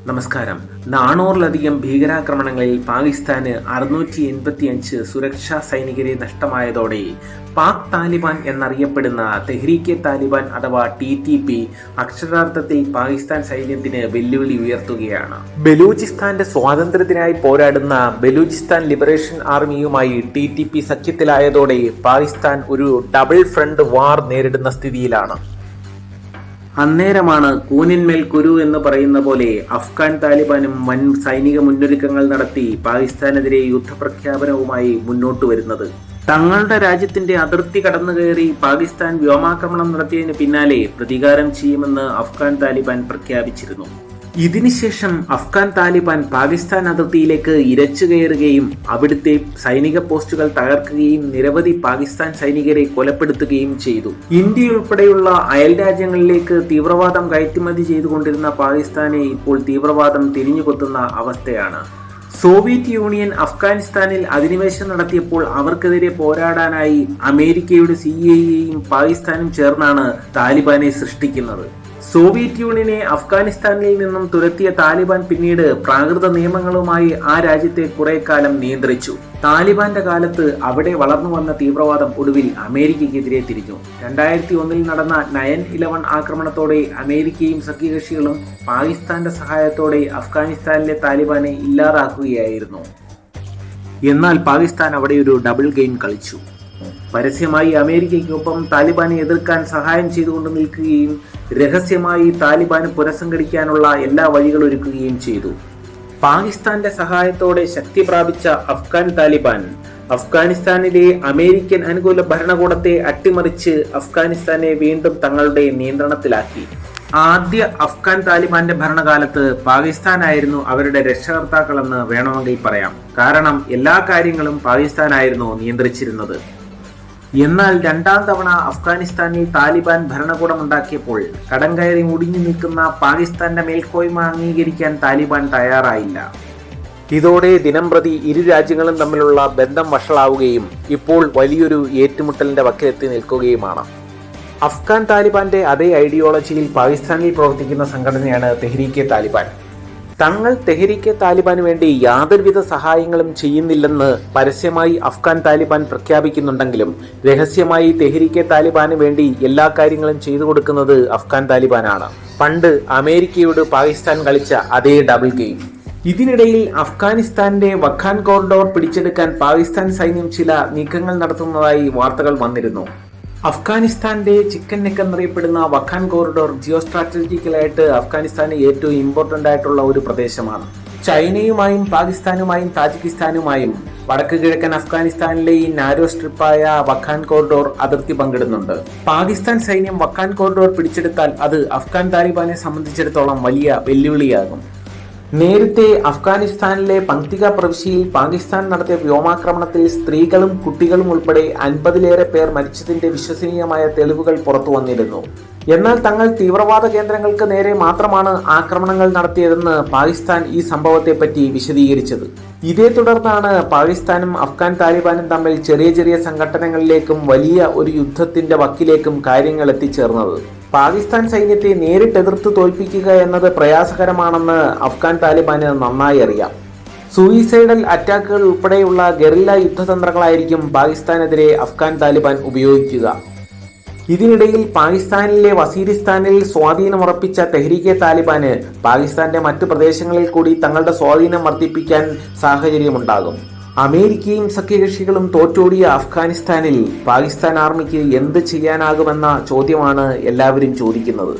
നമസ്കാരം. 400-ലധികം ഭീകരാക്രമണങ്ങളിൽ പാകിസ്ഥാന് 685 സുരക്ഷാ സൈനികരെ നഷ്ടമായതോടെ പാക് താലിബാൻ എന്നറിയപ്പെടുന്ന തെഹ്രീക്കെ താലിബാൻ അഥവാ TTP അക്ഷരാർത്ഥത്തിൽ പാകിസ്ഥാൻ സൈന്യത്തിന് വെല്ലുവിളി ഉയർത്തുകയാണ്. ബലൂചിസ്ഥാന്റെ സ്വാതന്ത്ര്യത്തിനായി പോരാടുന്ന ബലൂചിസ്ഥാൻ ലിബറേഷൻ ആർമിയുമായി TTP സഖ്യത്തിലായതോടെ പാകിസ്ഥാൻ ഒരു ഡബിൾ ഫ്രണ്ട് വാർ നേരിടുന്ന സ്ഥിതിയിലാണ്. അന്നേരമാണ് കൂനിന്മേൽ കുരു എന്ന് പറയുന്ന പോലെ അഫ്ഗാൻ താലിബാനും വൻ സൈനിക മുന്നൊരുക്കങ്ങൾ നടത്തി പാകിസ്ഥാനെതിരെ യുദ്ധപ്രഖ്യാപനവുമായി മുന്നോട്ട് വരുന്നത്. തങ്ങളുടെ രാജ്യത്തിന്റെ അതിർത്തി കടന്നുകയറി പാകിസ്ഥാൻ വ്യോമാക്രമണം നടത്തിയതിന് പിന്നാലെ പ്രതികാരം ചെയ്യുമെന്ന് അഫ്ഗാൻ താലിബാൻ പ്രഖ്യാപിച്ചിരുന്നു. ഇതിനുശേഷം അഫ്ഗാൻ താലിബാൻ പാകിസ്ഥാൻ അതിർത്തിയിലേക്ക് ഇരച്ചു കയറുകയും അവിടുത്തെ സൈനിക പോസ്റ്റുകൾ തകർക്കുകയും നിരവധി പാകിസ്ഥാൻ സൈനികരെ കൊലപ്പെടുത്തുകയും ചെയ്തു. ഇന്ത്യയുൾപ്പെടെയുള്ള അയൽ രാജ്യങ്ങളിലേക്ക് തീവ്രവാദം കയറ്റുമതി ചെയ്തുകൊണ്ടിരുന്ന പാകിസ്ഥാനെ ഇപ്പോൾ തീവ്രവാദം തിരിഞ്ഞുകൊത്തുന്ന അവസ്ഥയാണ്. സോവിയറ്റ് യൂണിയൻ അഫ്ഗാനിസ്ഥാനിൽ അധിനിവേശം നടത്തിയപ്പോൾ അവർക്കെതിരെ പോരാടാനായി അമേരിക്കയുടെ CIA-യും പാകിസ്ഥാനും ചേർന്നാണ് താലിബാനെ സൃഷ്ടിക്കുന്നത്. സോവിയറ്റ് യൂണിയനെ അഫ്ഗാനിസ്ഥാനിൽ നിന്നും തുരത്തിയ താലിബാൻ പിന്നീട് പ്രാകൃത നിയമങ്ങളുമായി ആ രാജ്യത്തെ കുറെ കാലം നിയന്ത്രിച്ചു. താലിബാന്റെ കാലത്ത് അവിടെ വളർന്നു വന്ന തീവ്രവാദം ഒടുവിൽ അമേരിക്കയ്ക്കെതിരെ തിരിഞ്ഞു. 2001 നടന്ന 9/11 ആക്രമണത്തോടെ അമേരിക്കയും സഖ്യകക്ഷികളും പാകിസ്ഥാന്റെ സഹായത്തോടെ അഫ്ഗാനിസ്ഥാനിലെ താലിബാനെ ഇല്ലാതാക്കുകയായിരുന്നു. എന്നാൽ പാകിസ്ഥാൻ അവിടെ ഒരു ഡബിൾ ഗെയിം കളിച്ചു. പരസ്യമായി അമേരിക്കയ്ക്കൊപ്പം താലിബാനെ എതിർക്കാൻ സഹായം ചെയ്തുകൊണ്ട് നിൽക്കുകയും രഹസ്യമായി താലിബാന് പുനഃസംഘടിക്കാനുള്ള എല്ലാ വഴികളും ഒരുക്കുകയും ചെയ്തു. പാകിസ്ഥാന്റെ സഹായത്തോടെ ശക്തി പ്രാപിച്ച അഫ്ഗാൻ താലിബാൻ അഫ്ഗാനിസ്ഥാനിലെ അമേരിക്കൻ അനുകൂല ഭരണകൂടത്തെ അട്ടിമറിച്ച് അഫ്ഗാനിസ്ഥാനെ വീണ്ടും തങ്ങളുടെ നിയന്ത്രണത്തിലാക്കി. ആദ്യ അഫ്ഗാൻ താലിബാന്റെ ഭരണകാലത്ത് പാകിസ്ഥാനായിരുന്നു അവരുടെ രക്ഷകർത്താക്കളെന്ന് വേണമെങ്കിൽ പറയാം. കാരണം എല്ലാ കാര്യങ്ങളും പാകിസ്ഥാനായിരുന്നു നിയന്ത്രിച്ചിരുന്നത്. എന്നാൽ രണ്ടാം തവണ അഫ്ഗാനിസ്ഥാനിൽ താലിബാൻ ഭരണകൂടം ഉണ്ടാക്കിയപ്പോൾ കടം കയറി മുടിഞ്ഞു നിൽക്കുന്ന പാകിസ്ഥാന്റെ മേൽക്കോയ്മ അംഗീകരിക്കാൻ താലിബാൻ തയ്യാറായില്ല. ഇതോടെ ദിനംപ്രതി ഇരു രാജ്യങ്ങളും തമ്മിലുള്ള ബന്ധം വഷളാവുകയും ഇപ്പോൾ വലിയൊരു ഏറ്റുമുട്ടലിന്റെ വക്കിലെത്തി നിൽക്കുകയുമാണ്. അഫ്ഗാൻ താലിബാന്റെ അതേ ഐഡിയോളജിയിൽ പാകിസ്ഥാനിൽ പ്രവർത്തിക്കുന്ന സംഘടനയാണ് തെഹ്രീക്കെ താലിബാൻ. തങ്ങൾ തെഹ്രീക്കെ താലിബാന് വേണ്ടി യാതൊരുവിധ സഹായങ്ങളും ചെയ്യുന്നില്ലെന്ന് പരസ്യമായി അഫ്ഗാൻ താലിബാൻ പ്രഖ്യാപിക്കുന്നുണ്ടെങ്കിലും രഹസ്യമായി തെഹ്രീക്കെ താലിബാന് വേണ്ടി എല്ലാ കാര്യങ്ങളും ചെയ്തു കൊടുക്കുന്നത് അഫ്ഗാൻ താലിബാനാണ്. പണ്ട് അമേരിക്കയോട് പാകിസ്ഥാൻ കളിച്ച അതേ ഡബിൾ ഗെയിം. ഇതിനിടയിൽ അഫ്ഗാനിസ്ഥാന്റെ വഖാൻ കോറിഡോർ പിടിച്ചെടുക്കാൻ പാകിസ്ഥാൻ സൈന്യം ചില നീക്കങ്ങൾ നടത്തുന്നതായി വാർത്തകൾ വന്നിരുന്നു. അഫ്ഗാനിസ്ഥാന്റെ ചിക്കൻ നെക്ക് എന്നറിയപ്പെടുന്ന വഖാൻ കോറിഡോർ ജിയോ സ്ട്രാറ്റജിക്കലായിട്ട് അഫ്ഗാനിസ്ഥാന് ഏറ്റവും ഇമ്പോർട്ടൻ്റ് ആയിട്ടുള്ള ഒരു പ്രദേശമാണ്. ചൈനയുമായും പാകിസ്ഥാനുമായും താജിക്കിസ്ഥാനുമായും വടക്ക് കിഴക്കൻ അഫ്ഗാനിസ്ഥാനിലെ ഈ നാരോ സ്ട്രിപ്പായ വഖാൻ കോറിഡോർ അതിർത്തി പങ്കിടുന്നുണ്ട്. പാകിസ്ഥാൻ സൈന്യം വഖാൻ കോറിഡോർ പിടിച്ചെടുത്താൽ അത് അഫ്ഗാൻ താലിബാനെ സംബന്ധിച്ചിടത്തോളം വലിയ വെല്ലുവിളിയാകും. നേരത്തെ അഫ്ഗാനിസ്ഥാനിലെ പങ്തിക പ്രവിശ്യയിൽ പാകിസ്ഥാൻ നടത്തിയ വ്യോമാക്രമണത്തിൽ സ്ത്രീകളും കുട്ടികളും ഉൾപ്പെടെ 50-ലേറെ പേർ മരിച്ചതിന്റെ വിശ്വസനീയമായ തെളിവുകൾ പുറത്തു വന്നിരുന്നു. എന്നാൽ തങ്ങൾ തീവ്രവാദ കേന്ദ്രങ്ങൾക്ക് നേരെ മാത്രമാണ് ആക്രമണങ്ങൾ നടത്തിയതെന്ന് പാകിസ്ഥാൻ ഈ സംഭവത്തെപ്പറ്റി വിശദീകരിച്ചത്. ഇതേ തുടർന്നാണ് പാകിസ്ഥാനും അഫ്ഗാൻ താലിബാനും തമ്മിൽ ചെറിയ ചെറിയ സംഘട്ടനങ്ങളിലേക്കും വലിയ ഒരു യുദ്ധത്തിന്റെ വക്കിലേക്കും കാര്യങ്ങൾ എത്തിച്ചേർന്നത്. പാകിസ്ഥാൻ സൈന്യത്തെ നേരിട്ട് എതിർത്ത് തോൽപ്പിക്കുക എന്നത് പ്രയാസകരമാണെന്ന് അഫ്ഗാൻ താലിബാന് നന്നായി അറിയാം. സൂയിസൈഡൽ അറ്റാക്കുകൾ ഉൾപ്പെടെയുള്ള ഗറില്ല യുദ്ധതന്ത്രങ്ങളായിരിക്കും പാകിസ്ഥാനെതിരെ അഫ്ഗാൻ താലിബാൻ ഉപയോഗിക്കുക. ഇതിനിടയിൽ പാകിസ്ഥാനിലെ വസീരിസ്ഥാനിൽ സ്വാധീനമുറപ്പിച്ച തെഹ്രീക്കെ താലിബാന് പാകിസ്ഥാന്റെ മറ്റു പ്രദേശങ്ങളിൽ കൂടി തങ്ങളുടെ സ്വാധീനം വർദ്ധിപ്പിക്കാൻ സാഹചര്യമുണ്ടാകും. അമേരിക്കയും സഖ്യകക്ഷികളും തോറ്റോടിയ അഫ്ഗാനിസ്ഥാനിൽ പാകിസ്ഥാൻ ആർമിക്ക് എന്ത് ചെയ്യാനാകുമെന്ന ചോദ്യമാണ് എല്ലാവരും ചോദിക്കുന്നത്.